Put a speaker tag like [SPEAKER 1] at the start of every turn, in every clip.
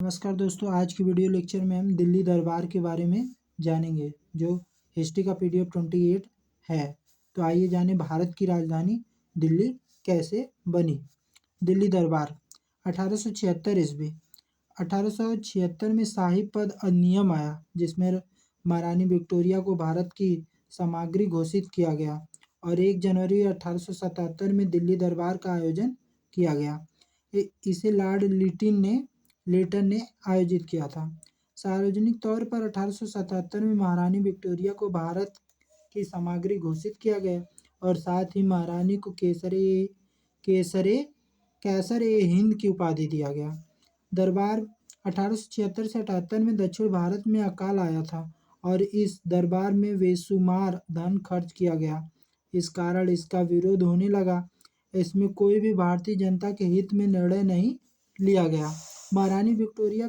[SPEAKER 1] नमस्कार दोस्तों, आज की वीडियो लेक्चर में हम दिल्ली दरबार के बारे में जानेंगे जो हिस्ट्री का पीडीएफ 28 है। तो आइए जानें भारत की राजधानी दिल्ली कैसे बनी। दिल्ली दरबार 1876 ईस्वी। 1876 में शाही पद अधिनियम आया जिसमें महारानी विक्टोरिया को भारत की सामग्री घोषित किया गया और 1 जनवरी 1877 में दिल्ली दरबार का आयोजन किया गया। इसे लॉर्ड लिटन ने आयोजित किया था। सार्वजनिक तौर पर 1877 में महारानी विक्टोरिया को भारत की सामग्री घोषित किया गया और साथ ही महारानी को कैसर ए हिंद की उपाधि दिया गया। दरबार 1876 से 78 में दक्षिण भारत में अकाल आया था और इस दरबार में बेशुमार धन खर्च किया गया। इस कारण इसका विरोध होने लगा। इसमें कोई भी भारतीय जनता के हित में निर्णय नहीं लिया गया। महारानी विक्टोरिया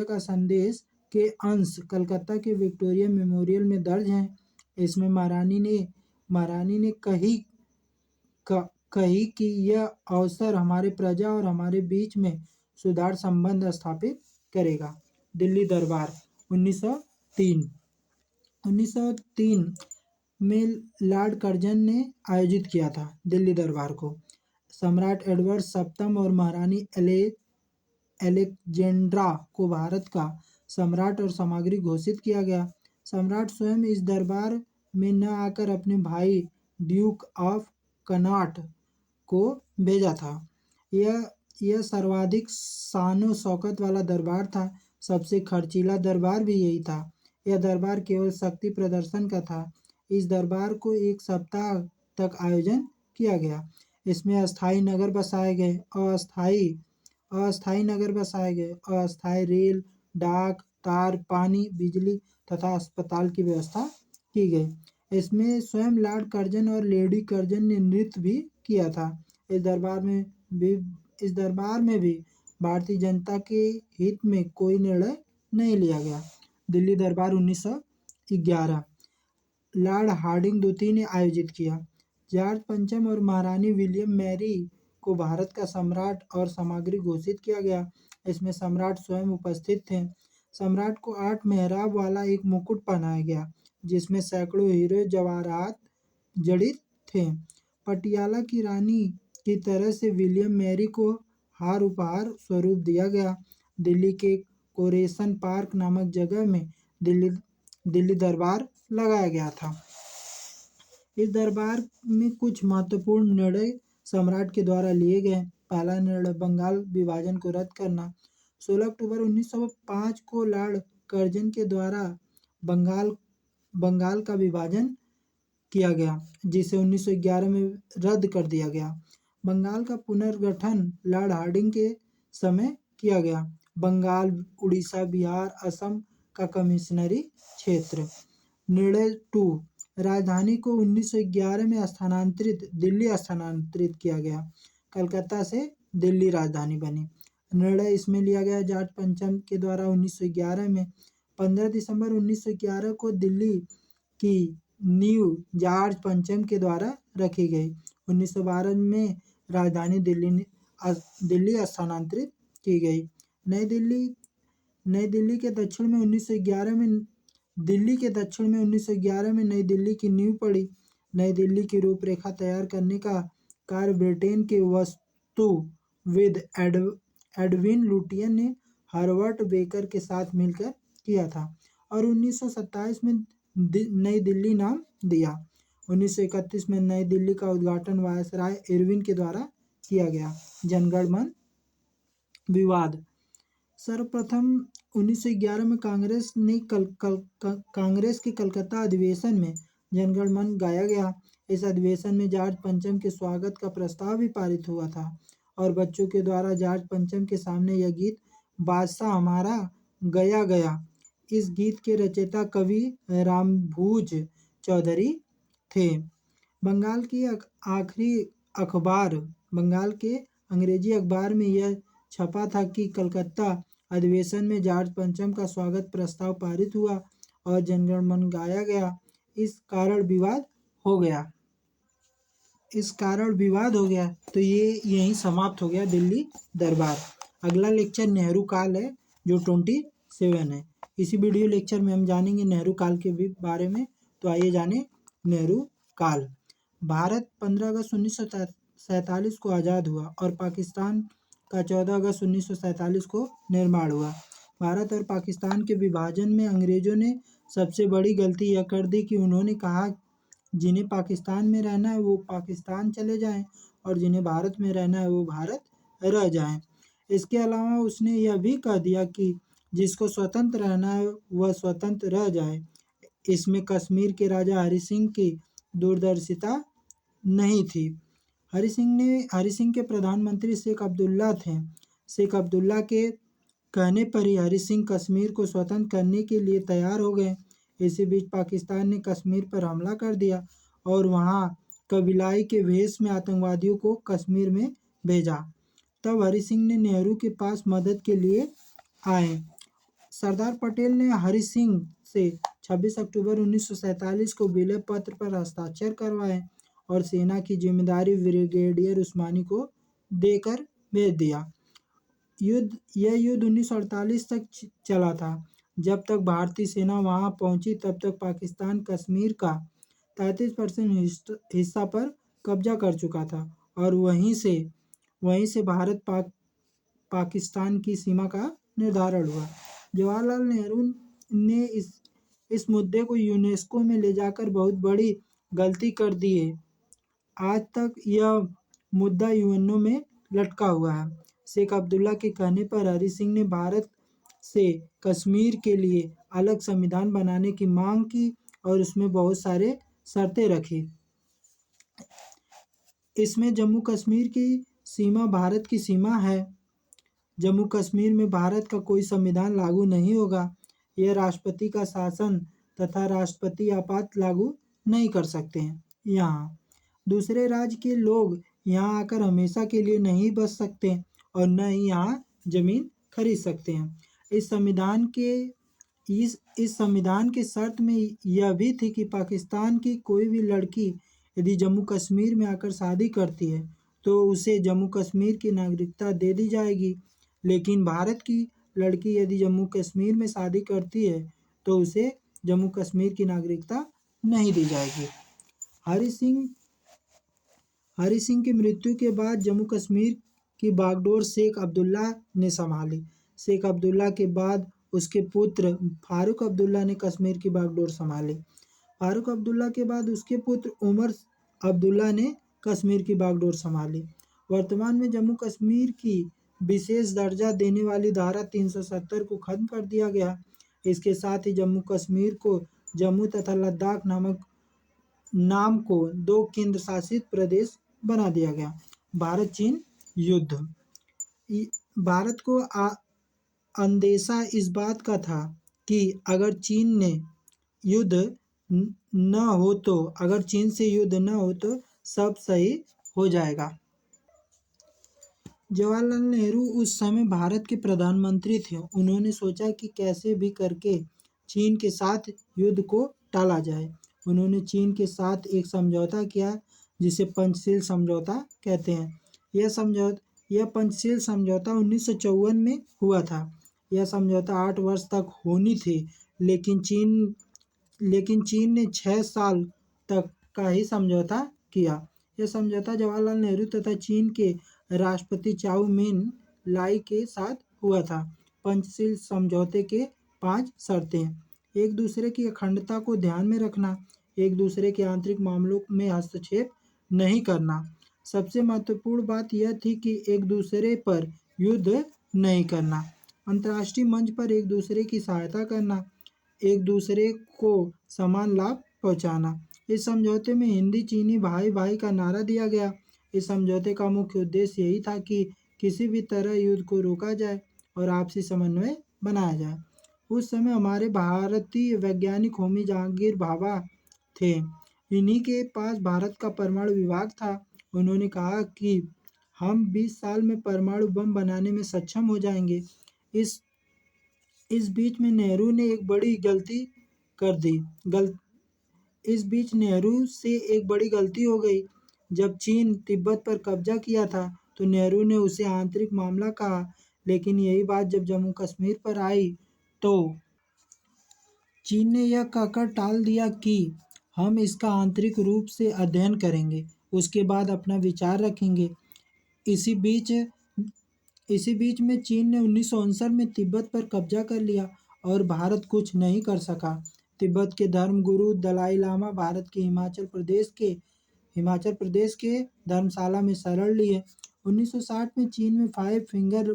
[SPEAKER 1] का संदेश के अंश कलकत्ता के विक्टोरिया मेमोरियल में दर्ज हैं। इसमें महारानी ने कही कि यह अवसर हमारे प्रजा और हमारे बीच में सुधार संबंध स्थापित करेगा। दिल्ली दरबार 1903 में लॉर्ड कर्जन ने आयोजित किया था। दिल्ली दरबार को सम्राट एडवर्ड सप्तम और महारानी अलेक्जेंड्रा को भारत का सम्राट और सामग्री घोषित किया गया। सम्राट स्वयं इस दरबार में न आकर अपने भाई ड्यूक ऑफ कनॉट को भेजा था। यह सर्वाधिक शानो शौकत वाला दरबार था। सबसे खर्चीला दरबार भी यही था। यह दरबार केवल शक्ति प्रदर्शन का था। इस दरबार को 1 सप्ताह तक आयोजन किया गया। इसमें अस्थायी नगर बसाए गए, अस्थायी रेल, डाक, तार, पानी, बिजली तथा अस्पताल की व्यवस्था की गई। इसमें स्वयं लॉर्ड कर्जन और लेडी कर्जन ने नृत्य भी किया था। इस दरबार में भी भारतीय जनता के हित में कोई निर्णय नहीं लिया गया। दिल्ली दरबार 1911 लॉर्ड हार्डिंग द्वितीय ने आयोजित किया। जॉर्ज पंचम और महारानी विलियम मैरी को भारत का सम्राट और सामग्री घोषित किया गया। इसमें सम्राट स्वयं उपस्थित थे। सम्राट को 8 मेहराब वाला एक मुकुट पहनाया गया जिसमें सैकड़ों हीरे जवाहरात जड़ित थे। पटियाला की रानी की तरह से विलियम मैरी को हार उपहार स्वरूप दिया गया। दिल्ली के कोरेशन पार्क नामक जगह में दिल्ली दरबार लगाया गया था। इस दरबार में कुछ महत्वपूर्ण निर्णय सम्राट के द्वारा लिए गए। पहला निर्णय बंगाल विभाजन को रद्द करना। 16 अक्टूबर 1905 को लॉर्ड कर्जन के द्वारा बंगाल का विभाजन किया गया जिसे 1911 में रद्द कर दिया गया। बंगाल का पुनर्गठन लॉर्ड हार्डिंग के समय किया गया। बंगाल, उड़ीसा, बिहार, असम का कमिश्नरी क्षेत्र। निर्णय 2 राजधानी को 1911 में दिल्ली स्थानांतरित किया गया। कलकत्ता से दिल्ली राजधानी बनी। निर्णय इसमें लिया गया जॉर्ज पंचम के द्वारा 1911 में। 15 दिसंबर 1911 को दिल्ली की नींव जॉर्ज पंचम के द्वारा रखी गई। 1912 में राजधानी दिल्ली स्थानांतरित की गई। नई दिल्ली के दक्षिण में 1911 में नई दिल्ली की नींव पड़ी। नई दिल्ली की रूपरेखा तैयार करने का कार्य ब्रिटेन के वास्तुविद एडविन लुटियन ने हर्बर्ट बेकर के साथ मिलकर किया था और 1927 में नई दिल्ली नाम दिया। 1931 में नई दिल्ली का उद्घाटन वायसराय इरविन के द्वारा किया गया। जनगण मन विवाद। सर्वप्रथम 1911 में कांग्रेस के कलकत्ता अधिवेशन में जनगण मन गाया गया। इस अधिवेशन में जॉर्ज पंचम के स्वागत का प्रस्ताव भी पारित हुआ था और बच्चों के द्वारा जॉर्ज पंचम के सामने यह गीत बादशाह हमारा गया गया। इस गीत के रचयिता कवि रामभूज चौधरी थे। बंगाल के अंग्रेजी अखबार में यह छपा था कि कलकत्ता अधिवेशन में जॉर्ज पंचम का स्वागत प्रस्ताव पारित हुआ और जनगण मन गाया गया। इस कारण विवाद हो गया। तो ये यहीं समाप्त हो गया दिल्ली दरबार। अगला लेक्चर नेहरू काल है जो 27 है। इसी वीडियो लेक्चर में हम जानेंगे नेहरू काल के बारे में। तो आइए जाने नेहरू काल। भारत 15 अगस्त 1947 को आज़ाद हुआ और पाकिस्तान का 14 अगस्त 1947 को निर्माण हुआ। भारत और पाकिस्तान के विभाजन में अंग्रेजों ने सबसे बड़ी गलती यह कर दी कि उन्होंने कहा जिन्हें पाकिस्तान में रहना है वो पाकिस्तान चले जाएं और जिन्हें भारत में रहना है वो भारत रह जाएं। इसके अलावा उसने यह भी कह दिया कि जिसको स्वतंत्र रहना है वह स्वतंत्र रह जाए। इसमें कश्मीर के राजा हरि सिंह की दूरदर्शिता नहीं थी। हरि सिंह के प्रधानमंत्री शेख अब्दुल्ला थे। शेख अब्दुल्ला के कहने पर ही हरि सिंह कश्मीर को स्वतंत्र करने के लिए तैयार हो गए। इसी बीच पाकिस्तान ने कश्मीर पर हमला कर दिया और वहां कबीलाई के भेष में आतंकवादियों को कश्मीर में भेजा। तब हरि सिंह ने नेहरू के पास मदद के लिए आए। सरदार पटेल ने हरि सिंह से 26 अक्टूबर 1947 को विलय पत्र पर हस्ताक्षर करवाए और सेना की जिम्मेदारी ब्रिगेडियर उस्मानी को देकर भेज दिया। यह युद्ध 1948 तक चला था। जब तक भारतीय सेना वहां पहुंची तब तक पाकिस्तान कश्मीर का 33% हिस्सा पर कब्जा कर चुका था और वहीं से भारत पाकिस्तान की सीमा का निर्धारण हुआ। जवाहरलाल नेहरू ने इस मुद्दे को यूनेस्को में ले जाकर बहुत बड़ी गलती कर दी है। आज तक यह मुद्दा यूएनओ में लटका हुआ है। शेख अब्दुल्ला के कहने पर हरि सिंह ने भारत से कश्मीर के लिए अलग संविधान बनाने की मांग की और उसमें बहुत सारे शर्तें रखी। इसमें जम्मू कश्मीर की सीमा भारत की सीमा है। जम्मू कश्मीर में भारत का कोई संविधान लागू नहीं होगा। यह राष्ट्रपति का शासन तथा राष्ट्रपति आपात लागू नहीं कर सकते हैं। यहाँ दूसरे राज्य के लोग यहाँ आकर हमेशा के लिए नहीं बस सकते और न ही यहाँ जमीन खरीद सकते हैं। इस संविधान के शर्त में यह भी थी कि पाकिस्तान की कोई भी लड़की यदि जम्मू कश्मीर में आकर शादी करती है तो उसे जम्मू कश्मीर की नागरिकता दे दी जाएगी, लेकिन भारत की लड़की यदि जम्मू कश्मीर में शादी करती है तो उसे जम्मू कश्मीर की नागरिकता नहीं दी जाएगी। हरि सिंह की मृत्यु के बाद जम्मू कश्मीर की बागडोर शेख अब्दुल्ला ने संभाली। शेख अब्दुल्ला के बाद उसके पुत्र फारूक अब्दुल्ला ने कश्मीर की बागडोर संभाली। फारूक अब्दुल्ला के बाद उसके पुत्र उमर अब्दुल्ला ने कश्मीर की बागडोर संभाली। वर्तमान में जम्मू कश्मीर की विशेष दर्जा देने वाली धारा 370 को खत्म कर दिया गया। इसके साथ ही जम्मू कश्मीर को जम्मू तथा लद्दाख नाम को 2 केंद्र शासित प्रदेश बना दिया गया। भारत चीन युद्ध। भारत को अंदेशा इस बात का था कि अगर चीन से युद्ध न हो तो सब सही हो जाएगा। जवाहरलाल नेहरू उस समय भारत के प्रधानमंत्री थे। उन्होंने सोचा कि कैसे भी करके चीन के साथ युद्ध को टाला जाए। उन्होंने चीन के साथ एक समझौता किया जिसे पंचशील समझौता कहते हैं। यह पंचशील समझौता 1954 में हुआ था। यह समझौता 8 वर्ष तक होनी थी, लेकिन चीन ने 6 साल तक का ही समझौता किया। यह समझौता जवाहरलाल नेहरू तथा चीन के राष्ट्रपति चाउ मिन लाई के साथ हुआ था। पंचशील समझौते के 5 शर्तें: एक दूसरे की अखंडता को ध्यान में रखना, एक दूसरे के आंतरिक मामलों में हस्तक्षेप नहीं करना, सबसे महत्वपूर्ण बात यह थी कि एक दूसरे पर युद्ध नहीं करना, अंतर्राष्ट्रीय मंच पर एक दूसरे की सहायता करना, एक दूसरे को समान लाभ पहुंचाना। इस समझौते में हिंदी चीनी भाई भाई का नारा दिया गया। इस समझौते का मुख्य उद्देश्य यही था कि किसी भी तरह युद्ध को रोका जाए और आपसी समन्वय बनाया जाए। उस समय हमारे भारतीय वैज्ञानिक होमी जहांगीर भाभा थे। इन्हीं के पास भारत का परमाणु विभाग था। उन्होंने कहा कि हम 20 साल में परमाणु बम बनाने में सक्षम हो जाएंगे। इस बीच नेहरू से एक बड़ी गलती हो गई। जब चीन तिब्बत पर कब्जा किया था तो नेहरू ने उसे आंतरिक मामला कहा, लेकिन यही बात जब जम्मू कश्मीर पर आई तो चीन ने यह कहकर टाल दिया कि हम इसका आंतरिक रूप से अध्ययन करेंगे, उसके बाद अपना विचार रखेंगे। इसी बीच इसी बीच में चीन ने 1959 में तिब्बत पर कब्जा कर लिया और भारत कुछ नहीं कर सका। तिब्बत के धर्मगुरु दलाई लामा भारत के हिमाचल प्रदेश के धर्मशाला में शरण लिए। 1960 में चीन में फाइव फिंगर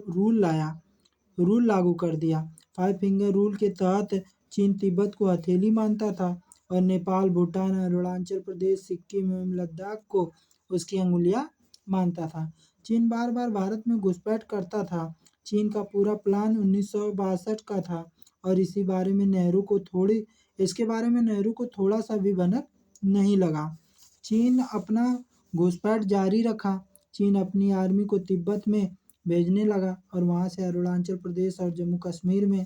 [SPEAKER 1] रूल लागू कर दिया। फाइव फिंगर रूल के तहत चीन तिब्बत को हथेली मानता था और नेपाल, भूटान, अरुणाचल प्रदेश, सिक्किम एवं लद्दाख को उसकी अंगुलियां मानता था। चीन बार बार भारत में घुसपैठ करता था। चीन का पूरा प्लान 1962 का था और इसके बारे में नेहरू को थोड़ा सा भी भनक नहीं लगा। चीन अपना घुसपैठ जारी रखा। चीन अपनी आर्मी को तिब्बत में भेजने लगा और वहाँ से अरुणाचल प्रदेश और जम्मू कश्मीर में।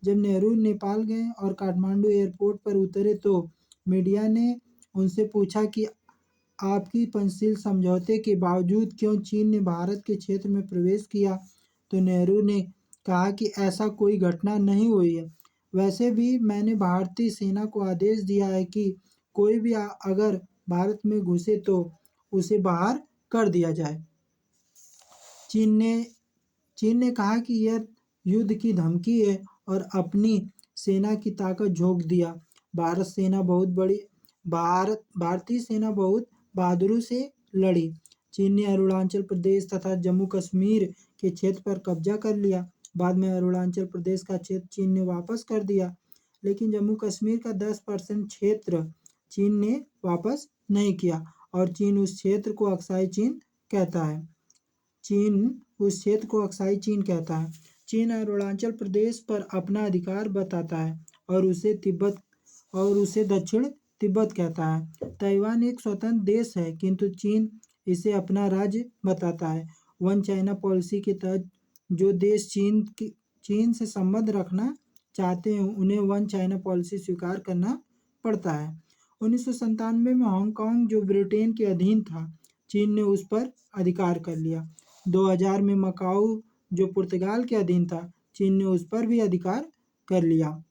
[SPEAKER 1] जब नेहरू नेपाल गए और काठमांडू एयरपोर्ट पर उतरे तो मीडिया ने उनसे पूछा कि आपकी पंचशील समझौते के बावजूद क्यों चीन ने भारत के क्षेत्र में प्रवेश किया, तो नेहरू ने कहा कि ऐसा कोई घटना नहीं हुई है। वैसे भी मैंने भारतीय सेना को आदेश दिया है कि कोई भी अगर भारत में घुसे तो उसे बाहर कर दिया जाए। चीन ने चीन ने कहा कि यह युद्ध की धमकी है और अपनी सेना की ताकत झोंक दिया। भारतीय सेना बहुत बहादुरी से लड़ी। चीन ने अरुणाचल प्रदेश तथा जम्मू कश्मीर के क्षेत्र पर कब्जा कर लिया। बाद में अरुणाचल प्रदेश का क्षेत्र चीन ने वापस कर दिया, लेकिन जम्मू कश्मीर का 10% क्षेत्र चीन ने वापस नहीं किया और चीन उस क्षेत्र को अक्साई चीन कहता है। चीन अरुणाचल प्रदेश पर अपना अधिकार बताता है और उसे दक्षिण तिब्बत कहता है। ताइवान एक स्वतंत्र देश है, किंतु चीन इसे अपना राज्य बताता है। वन चाइना पॉलिसी के तहत जो देश चीन से संबंध रखना चाहते हैं उन्हें वन चाइना पॉलिसी स्वीकार करना पड़ता है। 1997 में हांगकांग जो ब्रिटेन के अधीन था, चीन ने उस पर अधिकार कर लिया। 2000 में मकाऊ जो पुर्तगाल के अधीन था, चीन ने उस पर भी अधिकार कर लिया।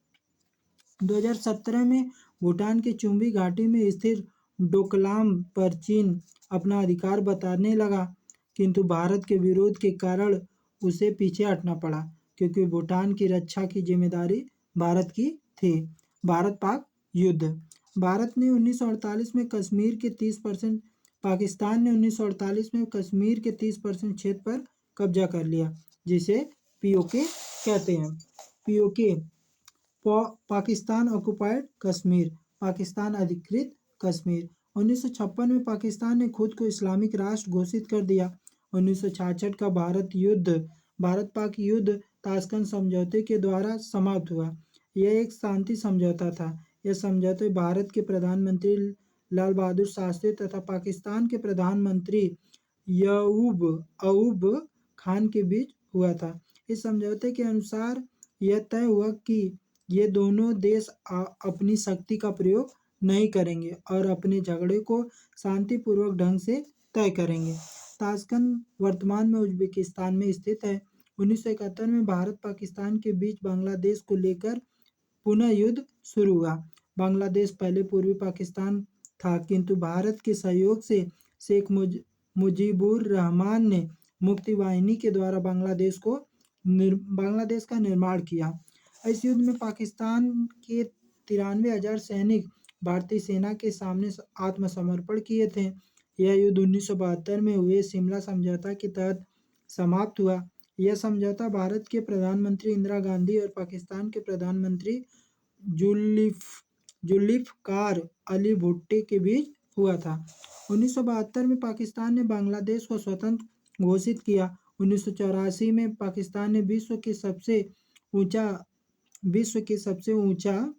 [SPEAKER 1] 2017 में भूटान के चुम्बी घाटी में स्थित डोकलाम पर चीन अपना अधिकार बताने लगा, किंतु भारत के विरोध के कारण उसे पीछे हटना पड़ा, क्योंकि भूटान की रक्षा की जिम्मेदारी भारत की थी। भारत पाक युद्ध। भारत ने 1948 में कश्मीर के 30% पाकिस्तान ने 1948 में कश्मीर के 30% क्षेत्र पर कब्जा कर लिया, जिसे पीओके कहते हैं। पीओके पाकिस्तान ऑक्युपाइड कश्मीर, पाकिस्तान अधिकृत कश्मीर। 1956 में पाकिस्तान ने खुद को इस्लामिक राष्ट्र घोषित कर दिया। 1966 का भारत पाक युद्ध ताशकंद समझौते के द्वारा समाप्त हुआ। यह एक शांति समझौता था। यह समझौते भारत के प्रधानमंत्री लाल बहादुर शास्त्री तथा पाकिस्तान के प्रधानमंत्री अयूब खान के बीच हुआ था। इस समझौते के अनुसार यह तय हुआ कि ये दोनों देश अपनी शक्ति का प्रयोग नहीं करेंगे और अपने झगड़े को शांतिपूर्वक ढंग से तय करेंगे। ताशकंद वर्तमान में उज्बेकिस्तान में स्थित है। 1971 में भारत पाकिस्तान के बीच बांग्लादेश को लेकर पुनः युद्ध शुरू हुआ। बांग्लादेश पहले पूर्वी पाकिस्तान था, किंतु भारत के सहयोग से शेख मुजीबुर रहमान ने मुक्ति वाहिनी के द्वारा बांग्लादेश का निर्माण किया। इस युद्ध में पाकिस्तान के 93,000 सैनिक भारतीय सेना के सामने आत्मसमर्पण किए थे। यह युद्ध 1972 में हुए शिमला समझौता के तहत समाप्त हुआ। यह समझौता भारत के प्रधानमंत्री इंदिरा गांधी और पाकिस्तान के प्रधानमंत्री जुल्फिकार अली भुट्टो के बीच हुआ था। 1972 में पाकिस्तान ने बांग्लादेश को स्वतंत्र घोषित किया। 1984 में पाकिस्तान ने विश्व के सबसे ऊंचा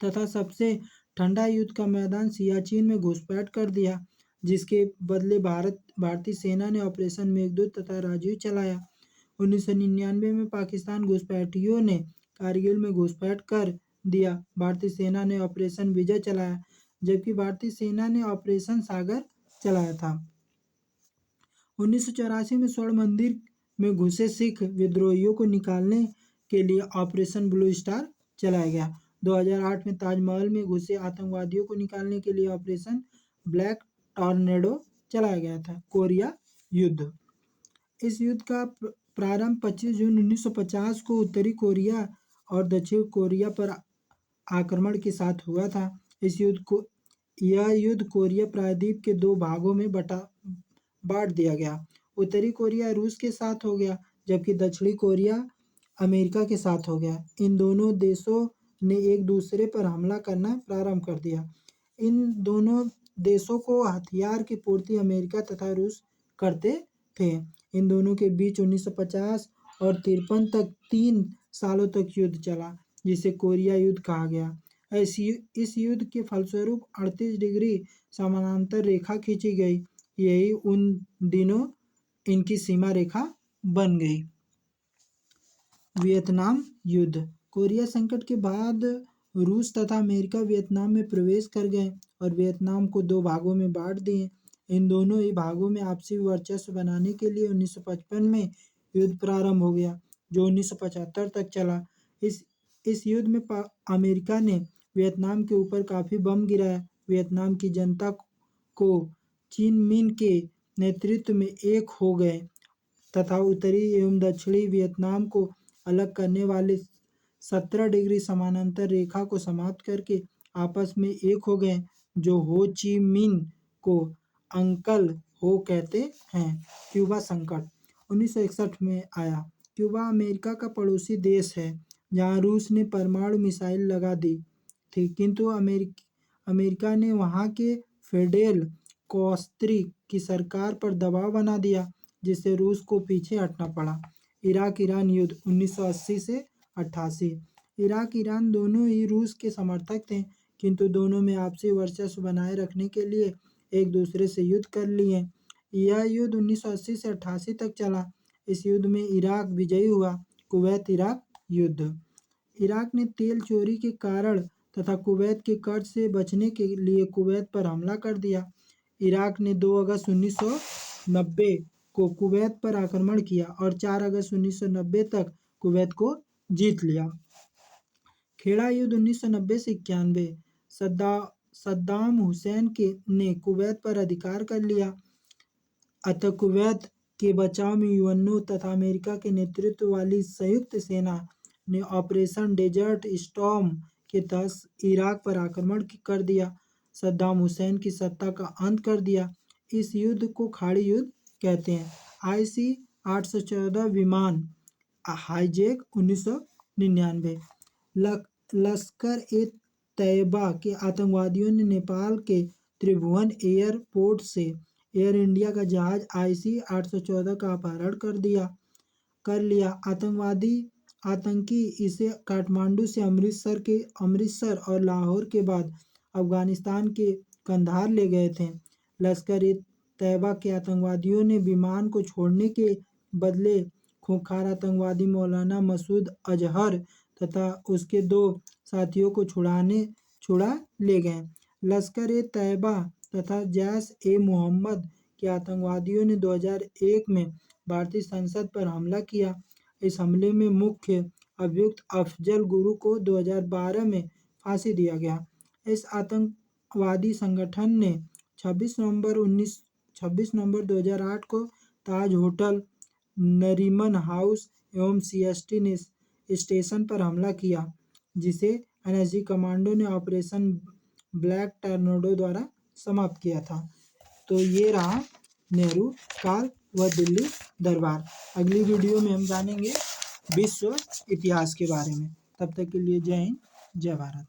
[SPEAKER 1] तथा सबसे ठंडा युद्ध का मैदान सियाचिन में घुसपैठ कर दिया, जिसके बदले भारतीय सेना ने ऑपरेशन मेघदूत तथा राजीव चलाया। 1999 में पाकिस्तान घुसपैठियों ने कारगिल में घुसपैठ कर दिया। भारतीय सेना ने ऑपरेशन विजय चलाया, जबकि भारतीय सेना ने ऑपरेशन सागर चलाया था। 1984 में स्वर्ण मंदिर में घुसे सिख विद्रोहियों को निकालने के लिए ऑपरेशन ब्लू स्टार चलाया गया। 2008 में ताजमहल में घुसे आतंकवादियों को निकालने के लिए ऑपरेशन ब्लैक टॉर्नेडो चलाया गया था। कोरिया युद्ध। इस युद्ध का प्रारंभ 25 जून 1950 को उत्तरी कोरिया और दक्षिण कोरिया पर आक्रमण के साथ हुआ था। यह युद्ध कोरिया प्रायद्वीप के दो भागों में बांट दिया गया। उत्तरी कोरिया रूस के साथ हो गया, जबकि दक्षिणी कोरिया अमेरिका के साथ हो गया। इन दोनों देशों ने एक दूसरे पर हमला करना प्रारंभ कर दिया। इन दोनों देशों को हथियार की पूर्ति अमेरिका तथा रूस करते थे। इन दोनों के बीच 1950 और 53 तक 3 सालों तक युद्ध चला, जिसे कोरिया युद्ध कहा गया। इस युद्ध के फलस्वरूप 38 डिग्री समानांतर रेखा खींची गई। यही उन दिनों इनकी सीमा रेखा बन गई। वियतनाम युद्ध। कोरिया संकट के बाद रूस तथा अमेरिका वियतनाम में प्रवेश कर गए और वियतनाम को दो भागों में बांट दिए। इन दोनों ही भागों में आपसी वर्चस्व बनाने के लिए 1955 में युद्ध प्रारंभ हो गया, जो 1975 तक चला। इस युद्ध में अमेरिका ने वियतनाम के ऊपर काफ़ी बम गिराया। वियतनाम की जनता को चिन मिन के नेतृत्व में एक हो गए तथा उत्तरी एवं दक्षिणी वियतनाम को अलग करने वाले 17 डिग्री समानांतर रेखा को समाप्त करके आपस में एक हो गए, जो हो ची मिन को अंकल हो कहते हैं। क्यूबा संकट 1961 में आया। क्यूबा अमेरिका का पड़ोसी देश है, जहां रूस ने परमाणु मिसाइल लगा दी थी, किंतु अमेरिका ने वहां के फिडेल कास्त्रो की सरकार पर दबाव बना दिया, जिससे रूस को पीछे हटना पड़ा। इराक ईरान युद्ध 1980 से 88। इराक ईरान दोनों ही रूस के समर्थक थे, किंतु दोनों में आपसी वर्चस्व बनाए रखने के लिए एक दूसरे से युद्ध कर लिए। यह युद्ध 1980 से 88 तक चला। इस युद्ध में इराक विजयी हुआ। कुवैत इराक युद्ध। इराक ने तेल चोरी के कारण तथा कुवैत के कर्ज से बचने के लिए कुवैत पर हमला कर दिया। इराक ने 2 अगस्त 1990 को कुवैत पर आक्रमण किया और 4 अगस्त 1990 तक कुवैत को जीत लिया। खेड़ा युद्ध 1990 से 91। सद्दाम हुसैन ने कुवैत पर अधिकार कर लिया, अतः कुवैत के बचाव में यूएनओ तथा अमेरिका के नेतृत्व वाली संयुक्त सेना ने ऑपरेशन डेजर्ट स्टॉर्म के तहत इराक पर आक्रमण कर दिया, सद्दाम हुसैन की सत्ता का अंत कर दिया। इस युद्ध को खाड़ी युद्ध कहते हैं। IC-814 विमान हाईजैक 1999। लश्कर-ए-तैयबा के आतंकवादियों ने नेपाल के त्रिभुवन एयरपोर्ट से एयर इंडिया का जहाज IC-814 का अपहरण कर लिया। आतंकी इसे काठमांडू से अमृतसर और लाहौर के बाद अफगानिस्तान के कंधार ले गए थे। लश्कर-ए-तैयबा के आतंकवादियों ने विमान को छोड़ने के बदले खूंखार आतंकवादी मौलाना मसूद अजहर तथा उसके 2 साथियों को छुड़ा ले गए। लश्कर-ए-तैयबा तथा जैश-ए-मोहम्मद के आतंकवादियों ने 2001 में भारतीय संसद पर हमला किया। इस हमले में मुख्य अभियुक्त अफजल गुरु को 2012 में फांसी दिया गया। इस आतंकवादी संगठन ने 26 नवंबर 2008 को ताज होटल, नरीमन हाउस एवं CST स्टेशन पर हमला किया, जिसे NSG कमांडो ने ऑपरेशन ब्लैक टॉर्नेडो द्वारा समाप्त किया था। तो ये रहा नेहरू काल व दिल्ली दरबार। अगली वीडियो में हम जानेंगे विश्व इतिहास के बारे में। तब तक के लिए जय हिंद, जय भारत।